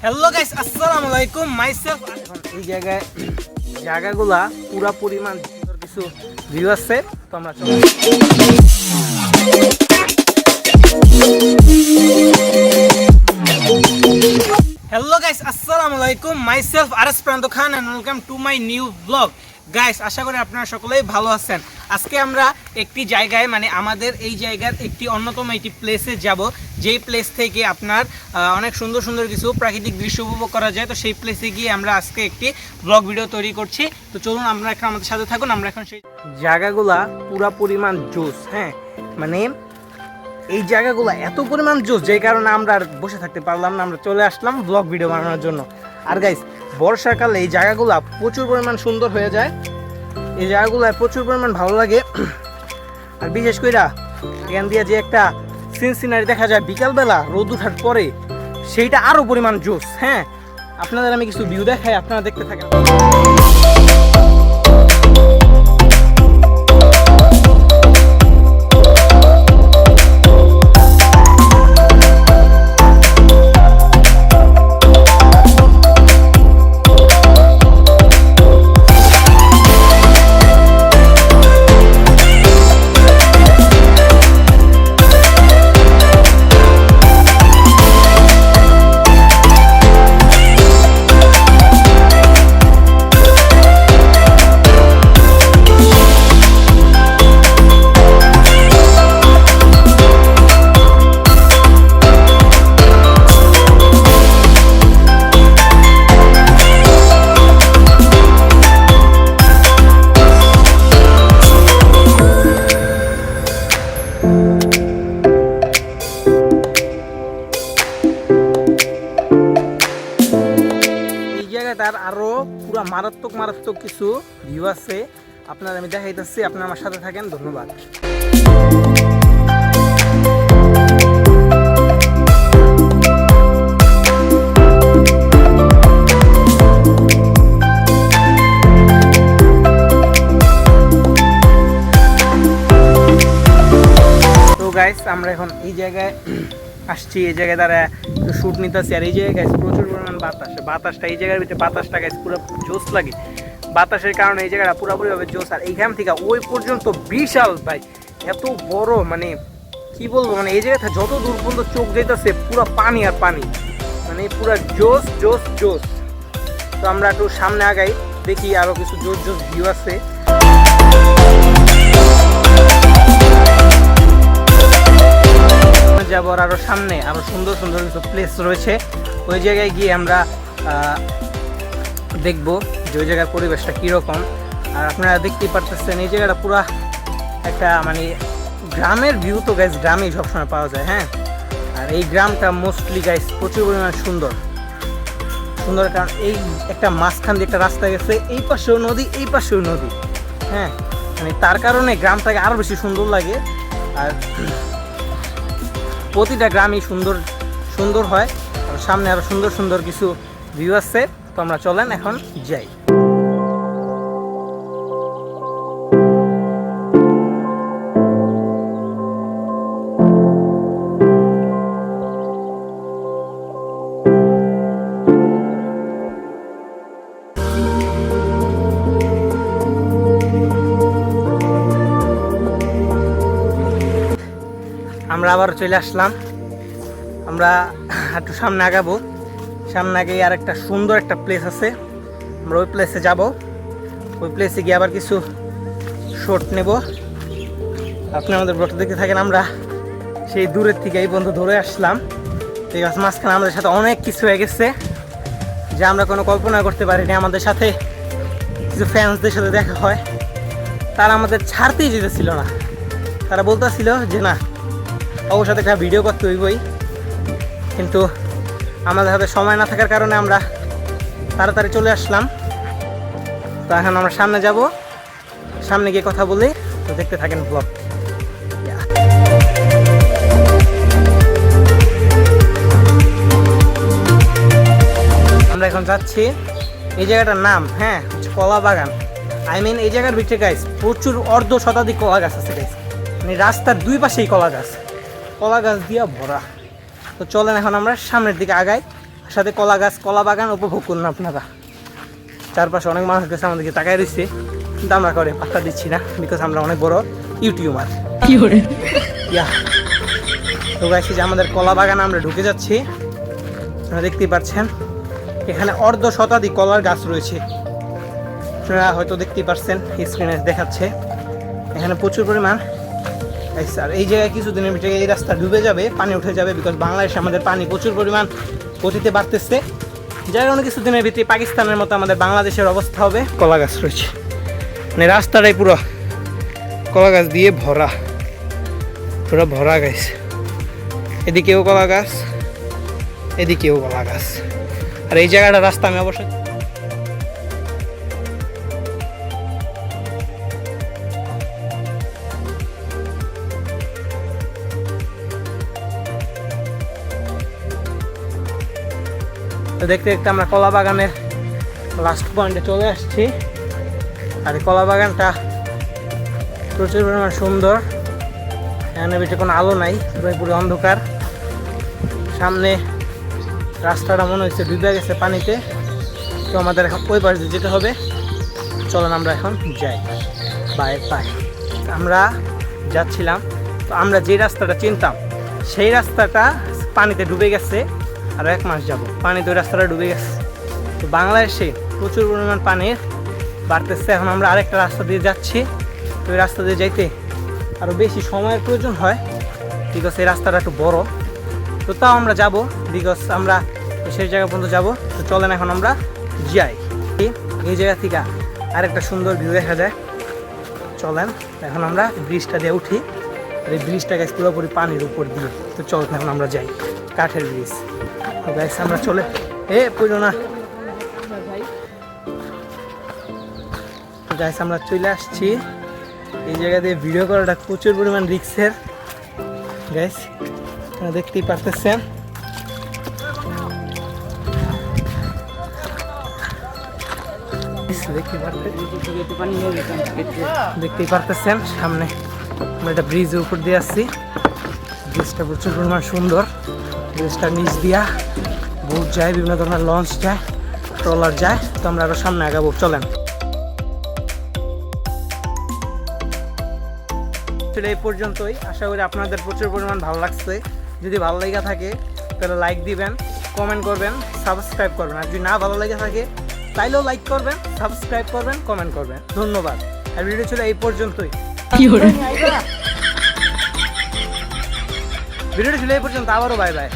Hello guys, আসসালামু আলাইকুম। Myself এই জায়গাগুলা পুরা পরিমাণ কিছু ভিউ আছে, তো আমরা হ্যালো গাইস, আসসালামু আলাইকুম। Myself RS Pranta Khan and welcome to my new blog. Guys, আশা করি আপনারা সকলেই ভালো আছেন। আজকে আমরা একটি জায়গায় আমাদের এই জায়গার একটি অন্যতম একটি প্লেসে যাব, যেই প্লেস থেকে আপনার অনেক সুন্দর সুন্দর কিছু প্রাকৃতিক দৃশ্য উপভোগ করা যায়। তো সেই প্লেসে গিয়ে আমরা আজকে একটি ব্লগ ভিডিও তৈরি করছি। তো চলুন আমরা এখন আমাদের সাথে থাকুন। আমরা এখন সেই জায়গাগুলা পুরা পরিমাণ জোস। হ্যাঁ, এই জায়গাগুলো এত পরিমাণ জোস, যেই কারণে আমরা আর বসে থাকতে পারলাম না, আমরা চলে আসলাম ব্লগ ভিডিও বানানোর জন্য। আর গাইস, বর্ষাকালে এই জায়গাগুলো প্রচুর পরিমাণ সুন্দর হয়ে যায়, এই জায়গাগুলো প্রচুর পরিমাণ ভালো লাগে। আর বিশেষ করে এখান দিয়ে যে একটা সিনারি দেখা যায় বিকালবেলা রোদ ওঠার পরে, সেইটা আরও পরিমাণ জোস। হ্যাঁ, আপনাদের আমি কিছু ভিউ দেখাই, আপনারা দেখতে থাকেন। তার আরো পুরো মারাত্মক কিছু ভিউ আছে, আপনার আমি দেখাইতেছি। আপনারা আমার সাথে থাকেন। ধন্যবাদ। তো গাইস, আমরা এখন এই জায়গায় আসছি, এই জায়গায় তারা শুট নিতেছি। আর এই জায়গায় প্রচুর পরিমাণ বাতাসটা এই জায়গার ভিতরে বাতাসটা গাইস পুরো জোস লাগে। বাতাসের কারণে এই জায়গাটা পুরোপুরিভাবে জোস। আর এইখান থেকে ওই পর্যন্ত বিশাল ভাই, এত বড়, কি বলবো, এই জায়গাটা যত দূর পর্যন্ত চোখ যেতেছে পুরো পানি আর পানি, পুরো জোস জোস জোস। তো আমরা একটু সামনে আগাই, দেখি আরো কিছু জোস জোস ভিউ আছে। যাবো আরো সামনে, আরো সুন্দর সুন্দর কিছু প্লেস রয়েছে। ওই জায়গায় গিয়ে আমরা দেখবো যে ওই জায়গার পরিবেশটা কীরকম। আর আপনারা দেখতেই পারতেছেন এই জায়গাটা পুরা একটা গ্রামের ভিউ। তো গাইস, গ্রামেই সবসময় পাওয়া যায়। হ্যাঁ, আর এই গ্রামটা মোস্টলি গাইস প্রচুর পরিমাণ সুন্দর, কারণ এই একটা মাঝখান দিয়ে একটা রাস্তা গেছে, এই পাশেও নদী, এই পাশেও নদী। হ্যাঁ, তার কারণে গ্রামটাকে আরও বেশি সুন্দর লাগে। আর প্রতিটা গ্রামই সুন্দর হয়। আর সামনে আরো সুন্দর সুন্দর কিছু ভিউ আছে। তো আমরা চলেন এখন যাই। আমরা আবার চলে আসলাম। আমরা একটু সামনে আগাবো, সামনে আগে আর একটা সুন্দর একটা প্লেস আছে, আমরা ওই প্লেসে যাব। ওই প্লেসে গিয়ে আবার কিছু শট নেব। আপনি আমাদের ব্লগটা দেখতে থাকেন। আমরা সেই দূরের থেকে এই পর্যন্ত ধরে আসলাম। ঠিক আছে, মাঝখানে আমাদের সাথে অনেক কিছু হয়ে গেছে যা আমরা কোনো কল্পনা করতে পারিনি। আমাদের সাথে কিছু ফ্যান্সদের সাথে দেখা হয়, তারা আমাদের ছাড়তেই যেতেছিল না। তারা বলতেছিল যে না, অবশ্যই একটা ভিডিও করতে হইবই, কিন্তু আমাদের হাতে সময় না থাকার কারণে আমরা তাড়াতাড়ি চলে আসলাম। তো এখন আমরা সামনে যাব, সামনে গিয়ে কথা বলি। তো দেখতে থাকেন ব্লগ। আমরা এখন যাচ্ছি, এই জায়গাটার নাম হচ্ছে কলা বাগান। এই জায়গার ভিতরে গাইস প্রচুর অর্ধ শতাধিক কলা গাছ আছে গাইস। রাস্তার দুই পাশেই কলা গাছ দিয়া ভরা। তো চলেন এখন আমরা সামনের দিকে আগাই। সাথে কলা গাছ, কলা বাগান উপভোগ করুন আপনারা। চারপাশে অনেক মানুষ গেছে আমাদেরকে তাকায় রয়েছে, কিন্তু আমরা করে পাত্তা দিচ্ছি না, বিকজ আমরা অনেক বড় ইউটিউবার। তো গাইছি যে আমাদের কলা বাগানে আমরা ঢুকে যাচ্ছি। আপনারা দেখতেই পাচ্ছেন এখানে অর্ধ শতাধিক কলার গাছ রয়েছে। আপনারা হয়তো দেখতেই পাচ্ছেন, স্ক্রিনে দেখাচ্ছে এখানে প্রচুর পরিমাণ। আর এই জায়গায় কিছুদিনের ভিতরে এই রাস্তা ডুবে যাবে, পানি উঠে যাবে, বিকজ বাংলাদেশে আমাদের পানি প্রচুর পরিমাণ গতিতে বাড়তেছে, যার কারণে কিছুদিনের ভিতরে পাকিস্তানের মতো আমাদের বাংলাদেশের অবস্থা হবে। কলা গাছ রয়েছে, মানে রাস্তাটাই পুরো কলা গাছ দিয়ে ভরা, পুরো ভরা গাছ। এদিকেও কলা গাছ, এদিকেও কলা গাছ। আর এই জায়গাটা রাস্তা আমি অবশ্যই দেখতে দেখতে আমরা কলা বাগানের লাস্ট পয়েন্টে চলে আসছি। আর এই কলা বাগানটা প্রচুর পরিমাণ সুন্দর। এখানে বেশি কোনো আলো নাই, পুরো অন্ধকার। সামনে রাস্তাটা মনে হচ্ছে ডুবে গেছে পানিতে, তো আমাদের এখন ওই পাশে যেতে হবে। চলেন আমরা এখন যাই। Bye bye. আমরা যাচ্ছিলাম, তো আমরা যে রাস্তাটা চিনতাম সেই রাস্তাটা পানিতে ডুবে গেছে। আরও 1 মাস যাব, পানিতে ওই রাস্তাটা ডুবে গেছে। তো বাংলাদেশে প্রচুর পরিমাণ পানির বাড়তেছে। এখন আমরা আরেকটা রাস্তা দিয়ে যাচ্ছি, তো ওই রাস্তা দিয়ে যাইতে আরও বেশি সময়ের প্রয়োজন হয়, বিকজ এই রাস্তাটা একটু বড়। তো তাও আমরা যাব, বিকজ আমরা সেই জায়গা পর্যন্ত যাব। তো চলেন এখন আমরা যাই। এই জায়গা থেকে আরেকটা সুন্দর ভিউ দেখা যায়। চলেন এখন আমরা ব্রিজটা দিয়ে উঠি। আর এই ব্রিজটা গাছ পুরোপুরি পানির উপর দিয়ে। তো চলেন এখন আমরা যাই, কাঠের ব্রিজ। তো গাছ আমরা চলে পুরো না গাছ আমরা চলে আসছি। এই জায়গা দিয়ে ভিডিও করাটা প্রচুর পরিমাণ রিস্কের গাইস, দেখতেই পারতেছেন। দেখতেই পারতেছেন সামনে আমরা একটা ব্রিজের উপর দিয়ে আসছি। ব্রিজটা প্রচুর পরিমাণ সুন্দর। ব্রিজটার নিচ দিয়া বোট যায়, বিভিন্ন ধরনের লঞ্চ যায়, ট্রলার যায়। তো আমরা আরো সামনে আগাবো, চলেন। এই পর্যন্তই, আশা করি আপনাদের প্রচুর পরিমাণ ভালো লাগছে। যদি ভালো লেগে থাকে তাহলে লাইক দিবেন, কমেন্ট করবেন, সাবস্ক্রাইব করবেন। আর যদি না ভালো লেগে থাকে তাইলেও লাইক করবেন, সাবস্ক্রাইব করবেন, কমেন্ট করবেন। ধন্যবাদ। আর ভিডিও ছিল এই পর্যন্তই। ভিডিওটি ছিল এই পর্যন্ত, আবারও বাই বাই।